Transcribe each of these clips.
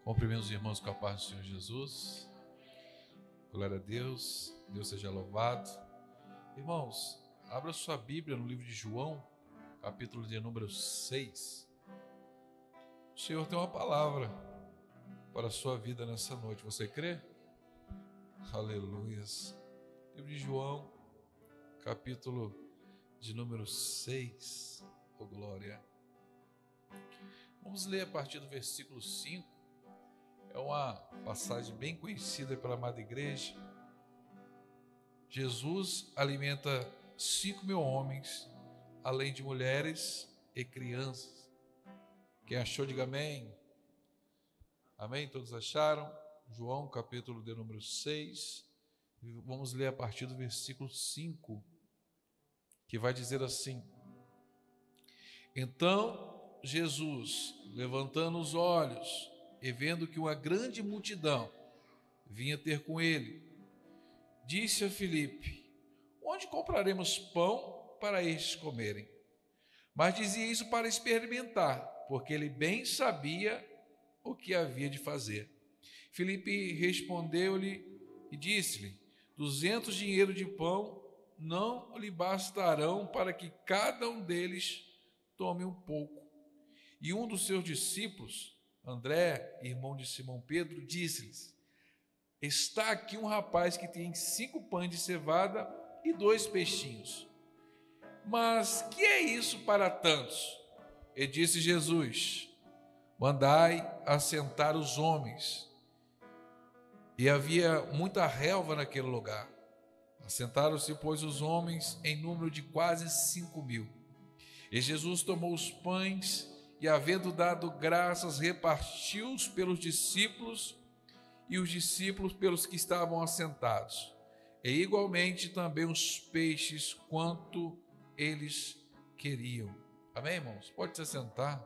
Cumprimento os irmãos com a paz do Senhor Jesus. Glória a Deus, Deus seja louvado. Irmãos, abra sua Bíblia no livro de João, capítulo de número 6. O Senhor tem uma palavra para a sua vida nessa noite, você crê? Aleluias. Livro de João, capítulo de número 6. Oh, glória. Vamos ler a partir do versículo 5. É uma passagem bem conhecida pela amada igreja. Jesus alimenta 5.000 homens, além de mulheres e crianças. Quem achou, diga amém. Amém? Todos acharam? João, capítulo de número 6. Vamos ler a partir do versículo 5, que vai dizer assim: Então Jesus, levantando os olhos e vendo que uma grande multidão vinha ter com ele, disse a Filipe: Onde compraremos pão para estes comerem? Mas dizia isso para experimentar, porque ele bem sabia o que havia de fazer. Filipe respondeu-lhe e disse-lhe: 200 dinheiros de pão não lhe bastarão para que cada um deles tome um pouco. E um dos seus discípulos, André, irmão de Simão Pedro, disse-lhes: Está aqui um rapaz que tem 5 pães de cevada e 2 peixinhos. Mas que é isso para tantos? E disse Jesus: Mandai assentar os homens. E havia muita relva naquele lugar. Assentaram-se, pois, os homens em número de quase 5.000. E Jesus tomou os pães e, havendo dado graças, repartiu-os pelos discípulos e os discípulos pelos que estavam assentados. E igualmente também os peixes, quanto eles queriam. Amém, irmãos? Pode se sentar.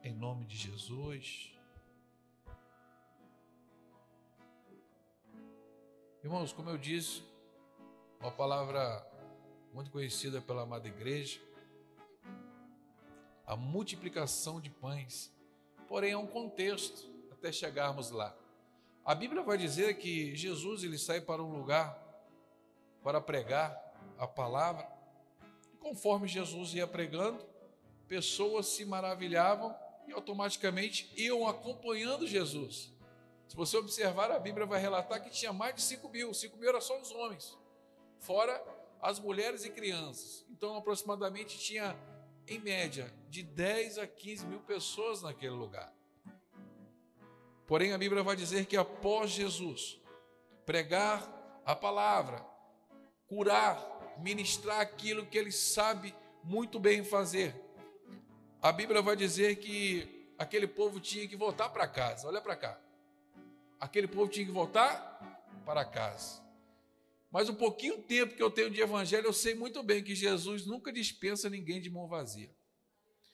Em nome de Jesus. Irmãos, como eu disse, uma palavra muito conhecida pela amada igreja, a multiplicação de pães. Porém, é um contexto até chegarmos lá. A Bíblia vai dizer que Jesus ele sai para um lugar para pregar a palavra. E conforme Jesus ia pregando, pessoas se maravilhavam e automaticamente iam acompanhando Jesus. Se você observar, a Bíblia vai relatar que tinha mais de 5.000. 5.000 era só os homens, fora as mulheres e crianças. Então, aproximadamente tinha, em média, de 10 a 15 mil pessoas naquele lugar. Porém, a Bíblia vai dizer que após Jesus pregar a palavra, curar, ministrar aquilo que ele sabe muito bem fazer, a Bíblia vai dizer que aquele povo tinha que voltar para casa. Olha para cá. Aquele povo tinha que voltar para casa. Mas um pouquinho tempo que eu tenho de evangelho, eu sei muito bem que Jesus nunca dispensa ninguém de mão vazia.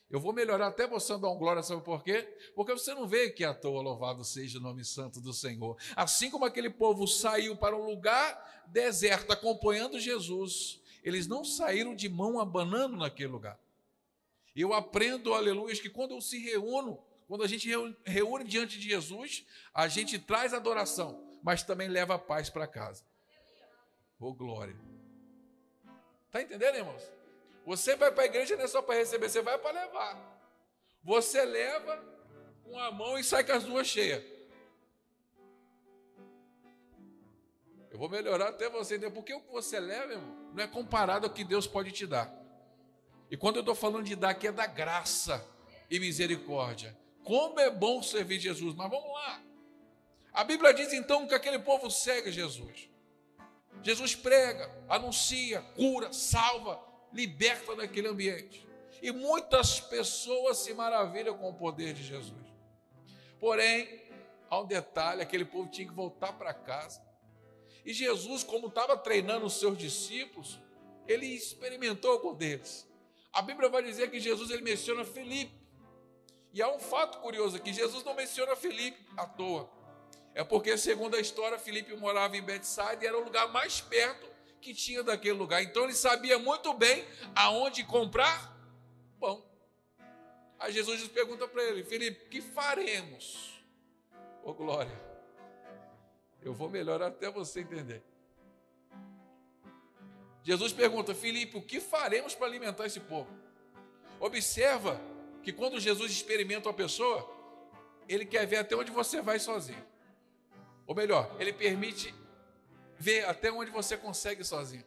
Eu vou melhorar até você dar uma glória, sabe por quê? Porque você não vê que à toa, louvado seja o nome santo do Senhor. Assim como aquele povo saiu para um lugar deserto acompanhando Jesus, eles não saíram de mão abanando naquele lugar. Eu aprendo, aleluia, que quando eu se reúno, quando a gente reúne diante de Jesus, a gente traz adoração, mas também leva a paz para casa. Oh, glória. Está entendendo, irmãos? Você vai para a igreja não é só para receber, você vai para levar. Você leva com a mão e sai com as duas cheias. Eu vou melhorar até você entender, porque o que você leva, irmão, não é comparado ao que Deus pode te dar. E quando eu estou falando de dar aqui, é da graça e misericórdia. Como é bom servir Jesus, mas vamos lá. A Bíblia diz então que aquele povo segue Jesus. Jesus prega, anuncia, cura, salva, liberta daquele ambiente. E muitas pessoas se maravilham com o poder de Jesus. Porém, há um detalhe, aquele povo tinha que voltar para casa. E Jesus, como estava treinando os seus discípulos, ele experimentou com eles. A Bíblia vai dizer que Jesus ele menciona Filipe. E há um fato curioso aqui, Jesus não menciona Filipe à toa. É porque, segundo a história, Filipe morava em Betsaida e era o lugar mais perto que tinha daquele lugar. Então ele sabia muito bem aonde comprar pão. Aí Jesus pergunta para ele: Filipe, o que faremos? Ô glória, eu vou melhorar até você entender. Jesus pergunta: Filipe, o que faremos para alimentar esse povo? Observa que quando Jesus experimenta uma pessoa, ele quer ver até onde você vai sozinho. Ou melhor, ele permite ver até onde você consegue sozinho.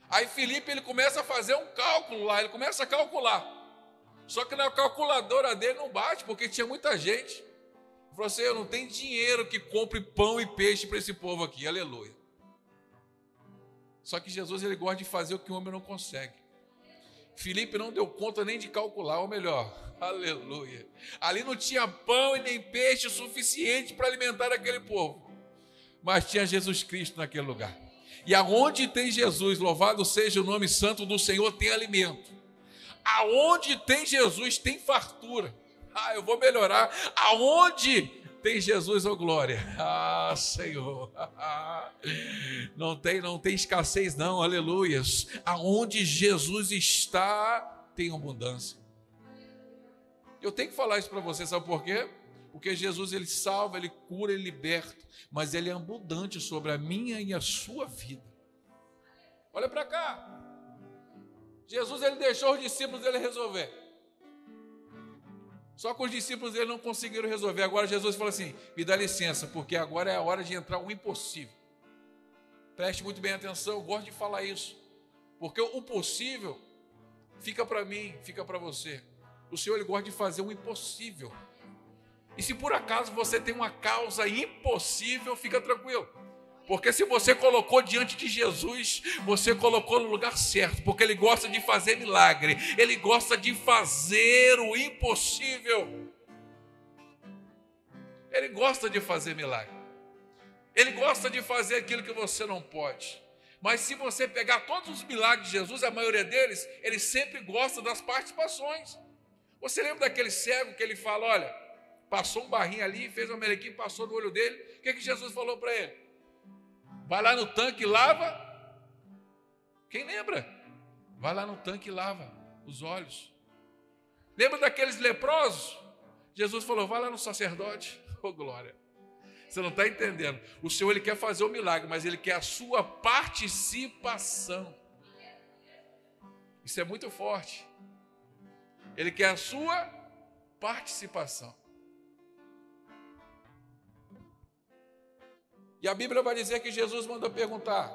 Aí Filipe, ele começa a fazer um cálculo lá, ele começa a calcular. Só que na calculadora dele não bate, porque tinha muita gente. Ele falou assim: eu não tenho dinheiro que compre pão e peixe para esse povo aqui, aleluia. Só que Jesus, ele gosta de fazer o que o homem não consegue. Filipe não deu conta nem de calcular, ou melhor, aleluia. Ali não tinha pão e nem peixe suficiente para alimentar aquele povo. Mas tinha Jesus Cristo naquele lugar. E aonde tem Jesus, louvado seja o nome santo do Senhor, tem alimento. Aonde tem Jesus, tem fartura. Ah, eu vou melhorar. Aonde tem Jesus, oh glória. Ah, Senhor. Não tem escassez não, aleluias. Aonde Jesus está, tem abundância. Eu tenho que falar isso para você, sabe por quê? Porque Jesus, ele salva, ele cura, ele liberta, mas ele é abundante sobre a minha e a sua vida. Olha para cá. Jesus, ele deixou os discípulos dele resolver. Só que os discípulos dele não conseguiram resolver. Agora Jesus falou assim: me dá licença, porque agora é a hora de entrar o impossível. Preste muito bem atenção, eu gosto de falar isso. Porque o possível fica para mim, fica para você. O Senhor, ele gosta de fazer o impossível. E se por acaso você tem uma causa impossível, fica tranquilo. Porque se você colocou diante de Jesus, você colocou no lugar certo. Porque ele gosta de fazer milagre. Ele gosta de fazer o impossível. Ele gosta de fazer milagre. Ele gosta de fazer aquilo que você não pode. Mas se você pegar todos os milagres de Jesus, a maioria deles, ele sempre gosta das participações. Você lembra daquele cego que ele fala: olha, passou um barrinho ali, fez uma melequinha, passou no olho dele. O que Jesus falou para ele? Vai lá no tanque e lava. Quem lembra? Vai lá no tanque e lava os olhos. Lembra daqueles leprosos? Jesus falou: vai lá no sacerdote. Oh glória. Você não está entendendo. O Senhor, ele quer fazer o milagre, mas ele quer a sua participação. Isso é muito forte. Ele quer a sua participação. E a Bíblia vai dizer que Jesus mandou perguntar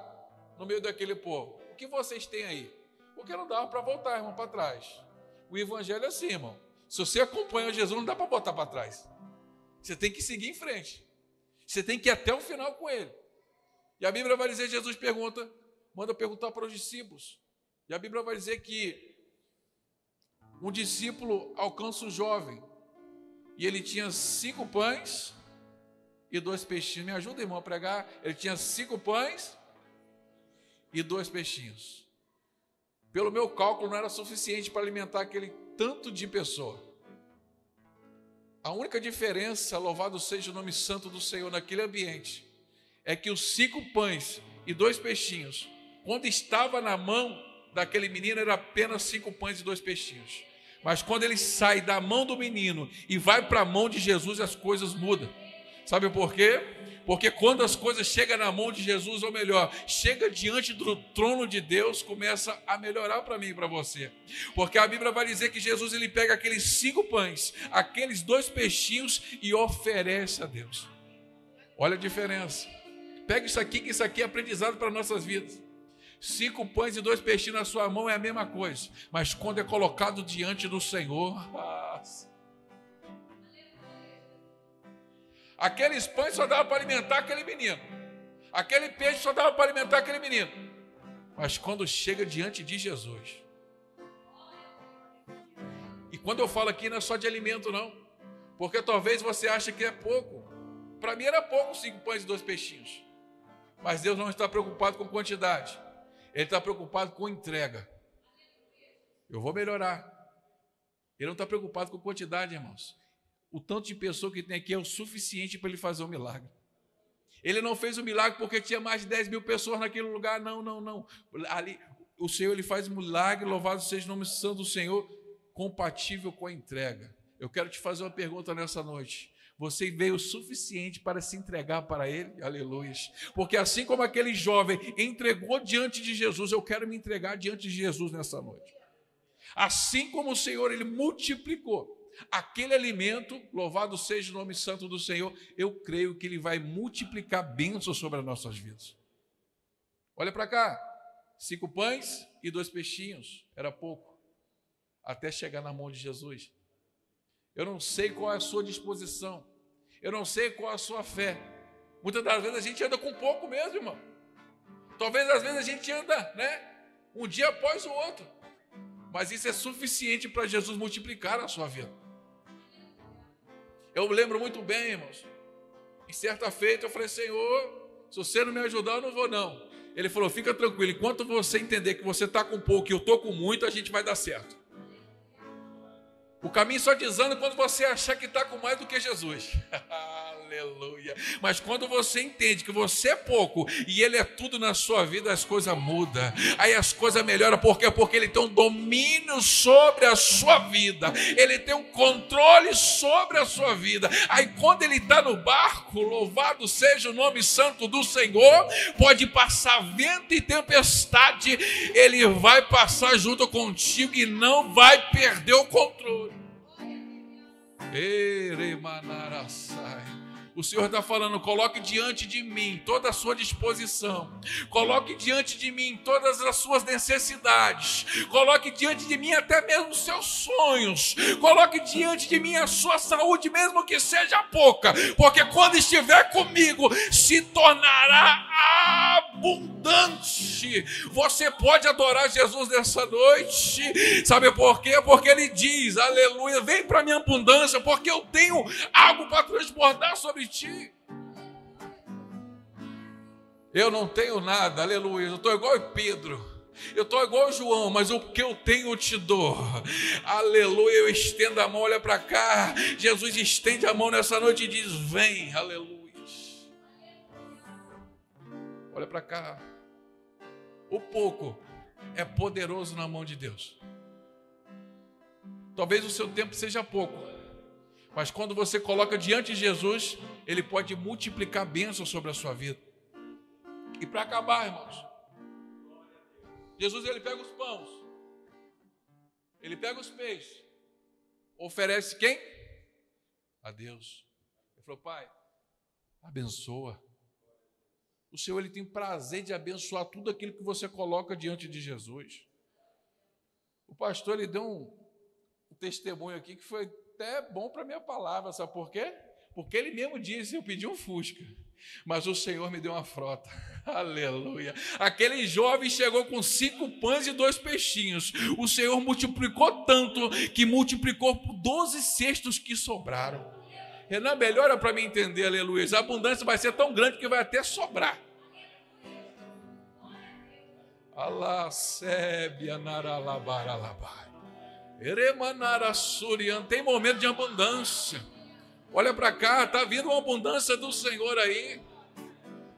no meio daquele povo: o que vocês têm aí? Porque não dava para voltar, irmão, para trás. O evangelho é assim, irmão. Se você acompanha Jesus, não dá para voltar para trás. Você tem que seguir em frente. Você tem que ir até o final com ele. E a Bíblia vai dizer que Jesus manda perguntar para os discípulos. E a Bíblia vai dizer que um discípulo alcança um jovem. E ele tinha 5 pães e 2 peixinhos. Me ajuda, irmão, a pregar. Ele tinha 5 pães e 2 peixinhos. Pelo meu cálculo, não era suficiente para alimentar aquele tanto de pessoa. A única diferença, louvado seja o nome santo do Senhor, naquele ambiente, é que os 5 pães e 2 peixinhos, quando estava na mão daquele menino, era apenas 5 pães e 2 peixinhos. Mas quando ele sai da mão do menino e vai para a mão de Jesus, as coisas mudam. Sabe por quê? Porque quando as coisas chegam na mão de Jesus, ou melhor, chega diante do trono de Deus, começa a melhorar para mim e para você. Porque a Bíblia vai dizer que Jesus, ele pega aqueles 5 pães, aqueles 2 peixinhos e oferece a Deus. Olha a diferença. Pega isso aqui, que isso aqui é aprendizado para nossas vidas. 5 pães e 2 peixinhos na sua mão é a mesma coisa. Mas quando é colocado diante do Senhor, aqueles pães só dava para alimentar aquele menino. Aquele peixe só dava para alimentar aquele menino. Mas quando chega diante de Jesus, e quando eu falo aqui não é só de alimento não, porque talvez você ache que é pouco. Para mim era pouco 5 pães e 2 peixinhos. Mas Deus não está preocupado com quantidade. Ele está preocupado com entrega. Eu vou melhorar. Ele não está preocupado com quantidade, irmãos. O tanto de pessoa que tem aqui é o suficiente para ele fazer um milagre. Ele não fez o milagre porque tinha mais de 10 mil pessoas naquele lugar. Não. Ali, o Senhor, ele faz um milagre, louvado seja o nome santo do Senhor, compatível com a entrega. Eu quero te fazer uma pergunta nessa noite. Você veio o suficiente para se entregar para Ele? Aleluia. Porque assim como aquele jovem entregou diante de Jesus, eu quero me entregar diante de Jesus nessa noite. Assim como o Senhor, Ele multiplicou aquele alimento, louvado seja o nome santo do Senhor, eu creio que Ele vai multiplicar bênçãos sobre as nossas vidas. Olha para cá, 5 pães e 2 peixinhos, era pouco, até chegar na mão de Jesus. Eu não sei qual é a sua disposição, eu não sei qual é a sua fé. Muitas das vezes a gente anda com pouco mesmo, irmão. Talvez às vezes a gente anda, um dia após o outro. Mas isso é suficiente para Jesus multiplicar a sua vida. Eu lembro muito bem, irmãos. Em certa feita eu falei, Senhor, se você não me ajudar, eu não vou não. Ele falou, fica tranquilo, enquanto você entender que você está com pouco e eu estou com muito, a gente vai dar certo. O caminho só desanda quando você achar que está com mais do que Jesus. Aleluia. Mas quando você entende que você é pouco e Ele é tudo na sua vida, as coisas mudam. Aí as coisas melhoram. Por quê? Porque Ele tem um domínio sobre a sua vida. Ele tem um controle sobre a sua vida. Aí quando Ele está no barco, louvado seja o nome santo do Senhor, pode passar vento e tempestade, Ele vai passar junto contigo e não vai perder o controle. O Senhor está falando, coloque diante de mim toda a sua disposição, coloque diante de mim todas as suas necessidades, coloque diante de mim até mesmo os seus sonhos, coloque diante de mim a sua saúde, mesmo que seja pouca, porque quando estiver comigo se tornará abundante. Você pode adorar Jesus nessa noite, sabe por quê? Porque Ele diz, aleluia, vem para a minha abundância, porque eu tenho algo para transbordar sobre ti. Eu não tenho nada, aleluia, eu estou igual a Pedro, eu estou igual a João, mas o que eu tenho eu te dou. Aleluia, eu estendo a mão, olha para cá, Jesus estende a mão nessa noite e diz, vem, aleluia. Olha para cá, o pouco é poderoso na mão de Deus. Talvez o seu tempo seja pouco, mas quando você coloca diante de Jesus, Ele pode multiplicar bênçãos sobre a sua vida. E para acabar, irmãos, Jesus, Ele pega os pães, Ele pega os peixes, oferece quem? A Deus. Ele falou, Pai, abençoa. O Senhor, Ele tem prazer de abençoar tudo aquilo que você coloca diante de Jesus. O pastor, ele deu um testemunho aqui que foi até bom para a minha palavra, sabe por quê? Porque ele mesmo disse, eu pedi um Fusca, mas o Senhor me deu uma frota. Aleluia. Aquele jovem chegou com 5 pães e 2 peixinhos. O Senhor multiplicou tanto que multiplicou por 12 cestos que sobraram. Renan, melhora para mim entender, aleluia. A abundância vai ser tão grande que vai até sobrar. Alá, sébia, naralabaralabai. Eremanarassurian. Tem momento de abundância. Olha para cá, está vindo uma abundância do Senhor aí.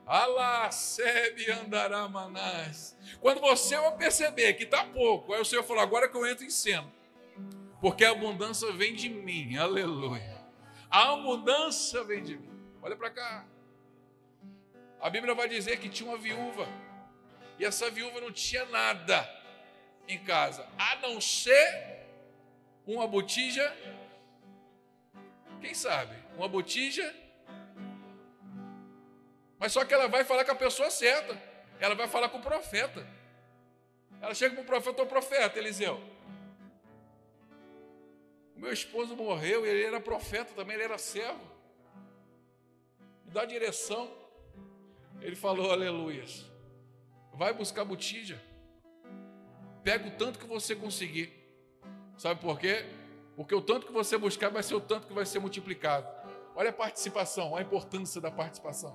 Alá, sébia, andaramanás. Quando você vai perceber que está pouco, aí o Senhor falou, agora que eu entro em cena. Porque a abundância vem de mim, aleluia. A abundância vem de mim. Olha para cá. A Bíblia vai dizer que tinha uma viúva. E essa viúva não tinha nada em casa, a não ser uma botija. Quem sabe? Uma botija. Mas só que ela vai falar com a pessoa certa. Ela vai falar com o profeta. Ela chega para o profeta, o profeta, Eliseu. O meu esposo morreu, ele era profeta também, ele era servo. Me dá direção. Ele falou, aleluias. Vai buscar botija. Pega o tanto que você conseguir. Sabe por quê? Porque o tanto que você buscar vai ser o tanto que vai ser multiplicado. Olha a participação, a importância da participação.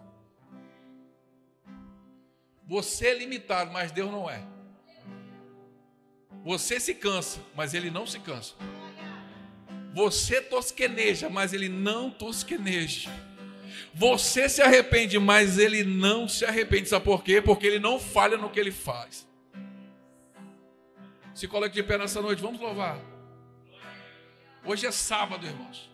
Você é limitado, mas Deus não é. Você se cansa, mas Ele não se cansa. Você tosqueneja, mas Ele não tosqueneja. Você se arrepende, mas Ele não se arrepende. Sabe por quê? Porque Ele não falha no que Ele faz. Se coloque de pé nessa noite, vamos louvar. Hoje é sábado, irmãos.